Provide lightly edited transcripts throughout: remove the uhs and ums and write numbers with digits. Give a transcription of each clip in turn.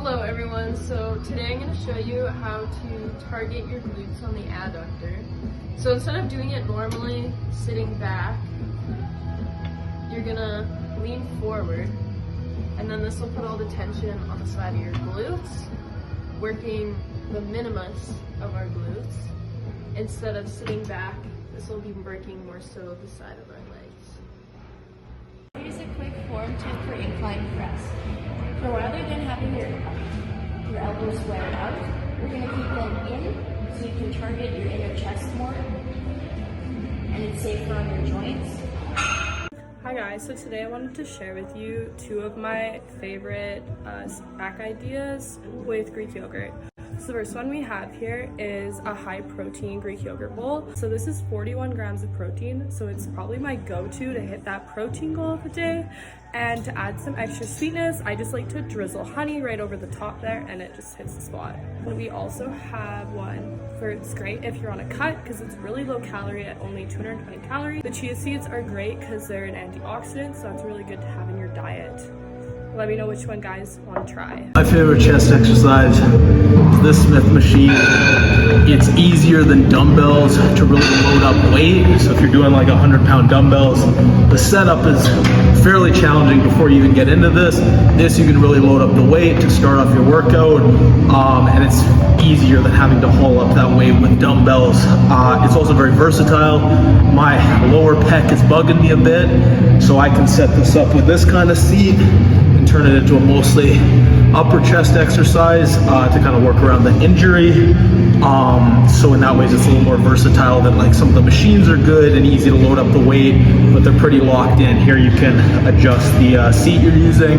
Hello everyone, so today I'm going to show you how to target your glutes on the adductor. So instead of doing it normally, sitting back, you're going to lean forward, and then this will put all the tension on the side of your glutes, working the minimus of our glutes. Instead of sitting back, this will be working more so the side of our legs. Here's a quick form tip for incline press. So rather than having your elbows squared out, we're going to keep them in so you can target your inner chest more, and it's safer on your joints. Hi guys, so today I wanted to share with you two of my favorite back ideas with Greek yogurt. So the first one we have here is a high protein Greek yogurt bowl. So this is 41 grams of protein, so it's probably my go-to to hit that protein goal of the day. And to add some extra sweetness, I just like to drizzle honey right over the top there, and it just hits the spot. And we also have one for, it's great if you're on a cut because it's really low calorie at only 220 calories. The chia seeds are great because they're an antioxidant, so that's really good to have in your diet. Let me know which one guys want to try. My favorite chest exercise is this Smith machine. It's easier than dumbbells to really load up weight. So if you're doing like 100-pound dumbbells, the setup is fairly challenging before you even get into this. This you can really load up the weight to start off your workout, and it's easier than having to haul up that weight with dumbbells. It's also very versatile. My lower pec is bugging me a bit, so I can set this up with this kind of seat and turn it into a mostly upper chest exercise to kind of work around the injury. So in that way, it's a little more versatile than like some of the machines are good and easy to load up the weight, but they're pretty locked in. Here you can adjust the seat you're using,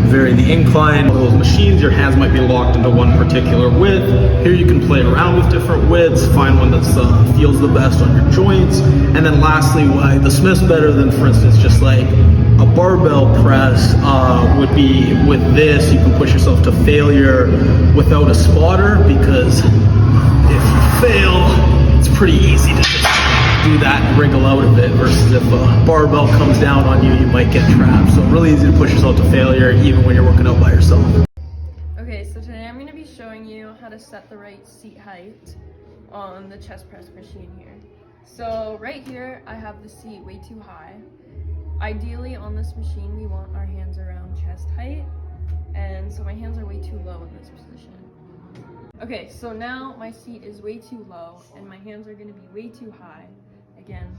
vary the incline. With those machines, your hands might be locked into one particular width. Here you can play around with different widths, find one that feels the best on your joints. And then lastly, why the Smith's better than, for instance, just like a barbell press would be with this, you can push yourself to failure without a spotter, because if you fail, it's pretty easy to just do that and wriggle out of it, versus if a barbell comes down on you, you might get trapped. So really easy to push yourself to failure even when you're working out by yourself. Okay, so today I'm going to be showing you how to set the right seat height on the chest press machine here. So right here, I have the seat way too high. Ideally on this machine, we want our hands around chest height, and so my hands are way too low in this position. Okay, so now my seat is way too low and my hands are going to be way too high. Again,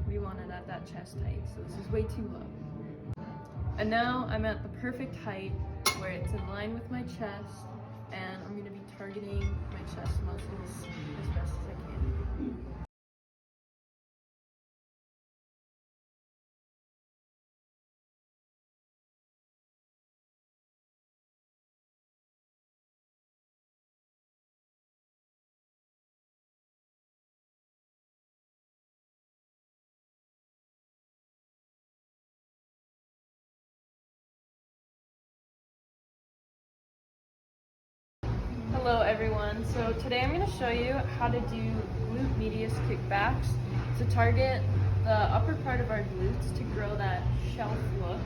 we want it at that chest height, so this is way too low. And now I'm at the perfect height where it's in line with my chest, and I'm going to be targeting my chest muscles as best as I can. Hello everyone, so today I'm going to show you how to do glute medius kickbacks to target the upper part of our glutes to grow that shelf look.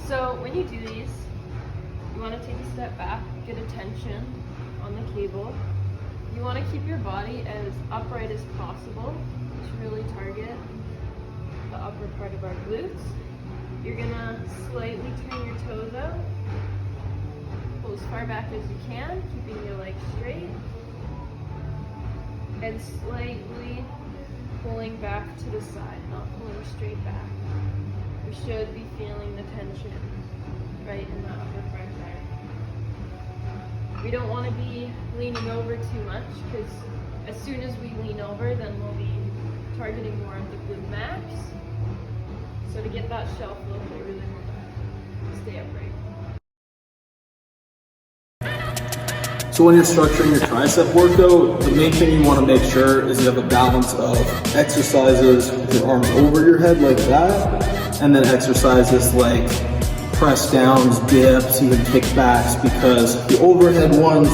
So when you do these, you want to take a step back, get attention on the cable. You want to keep your body as upright as possible to really target the upper part of our glutes. You're going to slightly turn your toes out. Pull as far back as you can, keeping your legs straight, and slightly pulling back to the side, not pulling straight back. We should be feeling the tension right in the upper part there. We don't want to be leaning over too much, because as soon as we lean over, then we'll be targeting more of the glute max. So to get that shelf look, we really want to stay upright. So when you're structuring your tricep workout, the main thing you want to make sure is you have a balance of exercises with your arms over your head like that, and then exercises like press downs, dips, even kickbacks, because the overhead ones,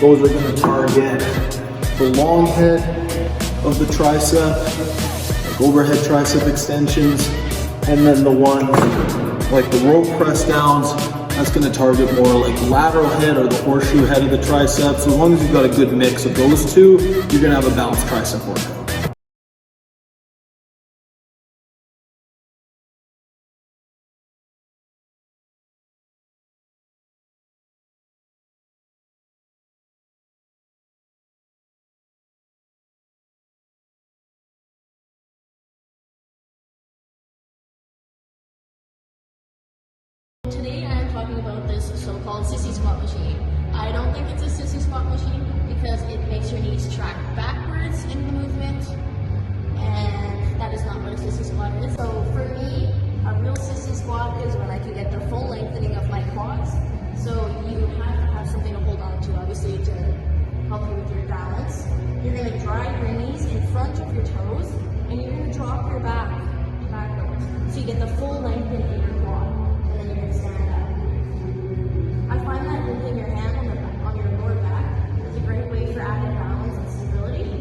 those are going to target the long head of the tricep, like overhead tricep extensions, and then the ones like the rope press downs, That's gonna target more like the lateral head or the horseshoe head of the tricep. So as long as you've got a good mix of those two, you're gonna have a balanced tricep workout. Today I am talking about this so-called sissy squat machine. I don't think it's a sissy squat machine because it makes your knees track backwards in the movement, and that is not what a sissy squat is. So for me, a real sissy squat is when I can get the full lengthening of my quads. So you have to have something to hold on to, obviously, to help you with your balance. You're going to drive your knees in front of your toes, and you're going to drop your back backwards. So you get the full lengthening in your quad. Stand up. I find that moving your hand on your lower back is a great way for added balance and stability.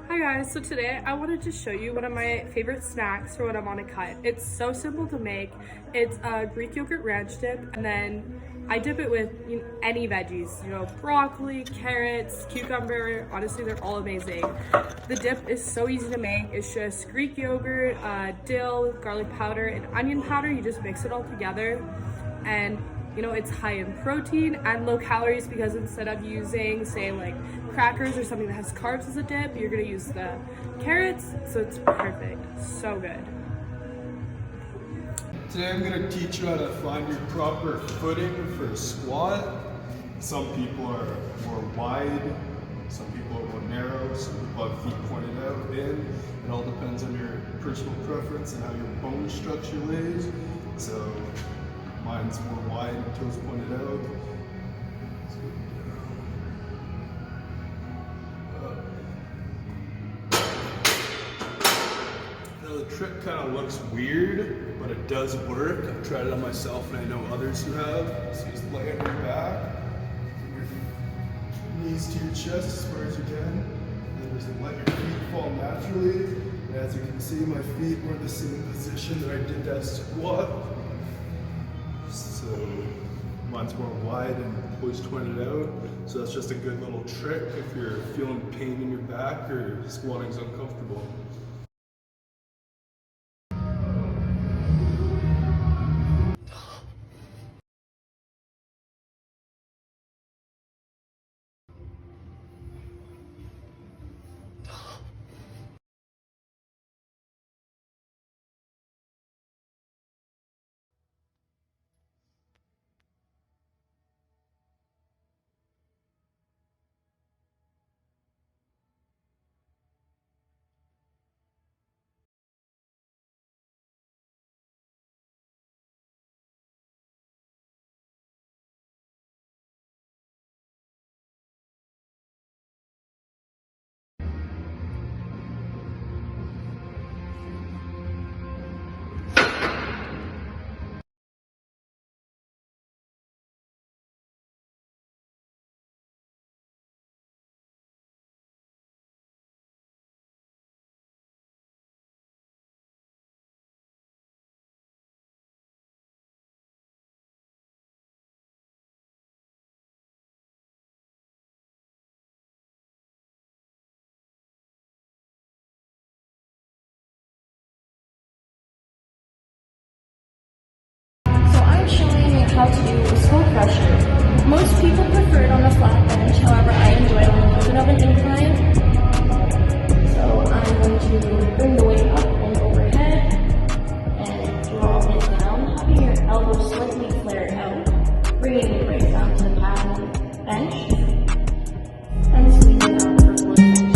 Hi guys, so today I wanted to show you one of my favorite snacks for when I'm on a cut. It's so simple to make. It's a Greek yogurt ranch dip, and then I dip it with any veggies, broccoli, carrots, cucumber. Honestly, they're all amazing. The dip is so easy to make. It's just Greek yogurt, dill, garlic powder, and onion powder. You just mix it all together, and it's high in protein and low calories because instead of using, say, like crackers or something that has carbs as a dip, you're gonna use the carrots, so it's perfect. So good. Today I'm going to teach you how to find your proper footing for a squat. Some people are more wide, some people are more narrow, some people have feet pointed out in. It all depends on your personal preference and how your bone structure lays. So mine's more wide, toes pointed out. The trick kind of looks weird, but it does work. I've tried it on myself and I know others who have. So just lay on your back, bring your knees to your chest as far as you can, and then just let your feet fall naturally. And as you can see, my feet were in the same position that I did that squat. So mine's more wide and toes pointed out. So that's just a good little trick if you're feeling pain in your back or squatting's uncomfortable. How to do a slow pressure. Most people prefer it on a flat bench, however I enjoy it on a little bit of an incline. So I'm going to bring the weight up and overhead and drop it down, having your elbows slightly flared out, bringing it right down to the pad bench, and squeezing down for full extension.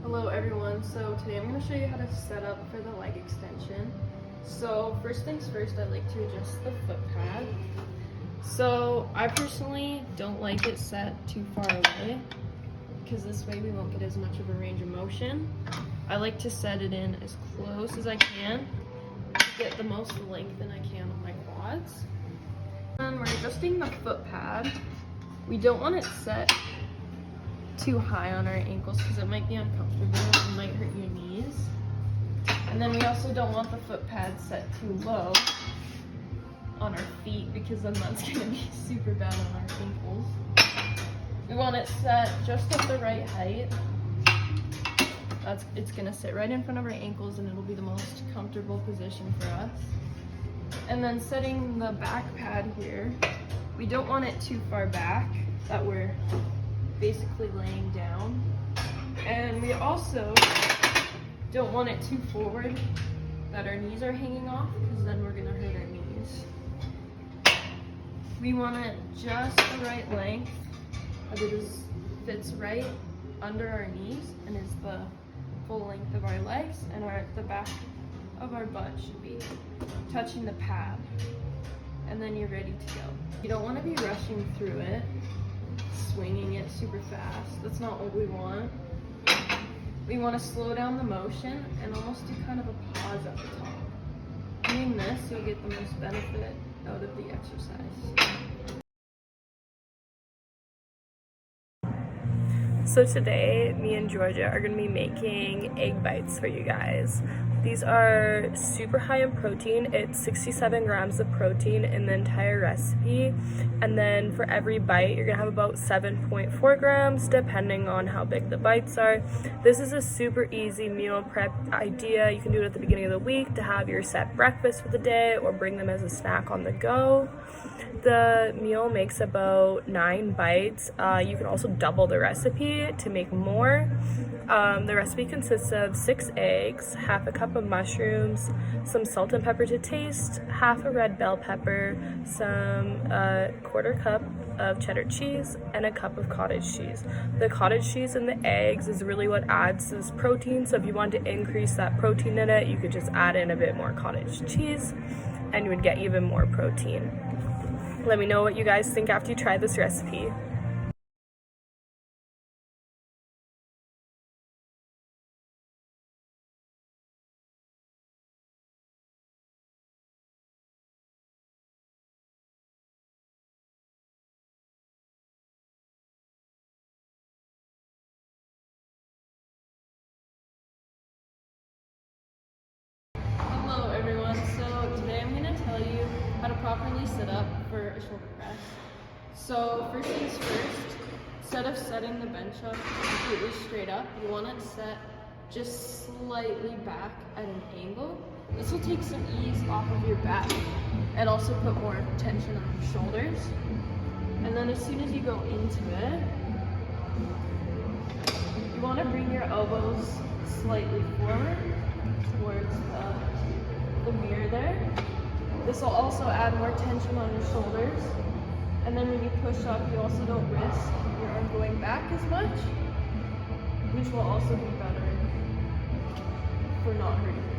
Hello everyone, so today I'm going to show you how to set up for the leg extension. So first things first, I like to adjust the foot pad. So I personally don't like it set too far away because this way we won't get as much of a range of motion. I like to set it in as close as I can to get the most length I can on my quads. And we're adjusting the foot pad. We don't want it set too high on our ankles because it might be uncomfortable and might hurt your knees. And then we also don't want the foot pad set too low on our feet because then that's going to be super bad on our ankles. We want it set just at the right height. It's going to sit right in front of our ankles and it'll be the most comfortable position for us. And then setting the back pad here, we don't want it too far back that we're basically laying down. And we also don't want it too forward that our knees are hanging off because then we're going to hurt our knees. We want it just the right length that it fits right under our knees and is the full length of our legs, and the back of our butt should be touching the pad, and then you're ready to go. You don't want to be rushing through it, swinging it super fast. That's not what we want. We want to slow down the motion and almost do kind of a pause at the top. Doing this, you'll get the most benefit out of the exercise. So today, me and Georgia are going to be making egg bites for you guys. These are super high in protein. It's 67 grams of protein in the entire recipe. And then for every bite, you're going to have about 7.4 grams, depending on how big the bites are. This is a super easy meal prep idea. You can do it at the beginning of the week to have your set breakfast for the day or bring them as a snack on the go. The meal makes about 9 bites. You can also double the recipe to make more. The recipe consists of 6 eggs, half a cup of mushrooms, some salt and pepper to taste, half a red bell pepper, some quarter cup of cheddar cheese, and a cup of cottage cheese. The cottage cheese and the eggs is really what adds this protein, so if you want to increase that protein in it, you could just add in a bit more cottage cheese and you would get even more protein. Let me know what you guys think after you try this recipe. Hello everyone, so today I'm going to tell you how to properly sit up for a shoulder press. So first things first, instead of setting the bench up completely straight up, you want it set just slightly back at an angle. This will take some ease off of your back and also put more tension on your shoulders. And then as soon as you go into it, you want to bring your elbows slightly forward towards the mirror there. This will also add more tension on your shoulders. And then when you push up, you also don't risk your arm going back as much, which will also be better for not hurting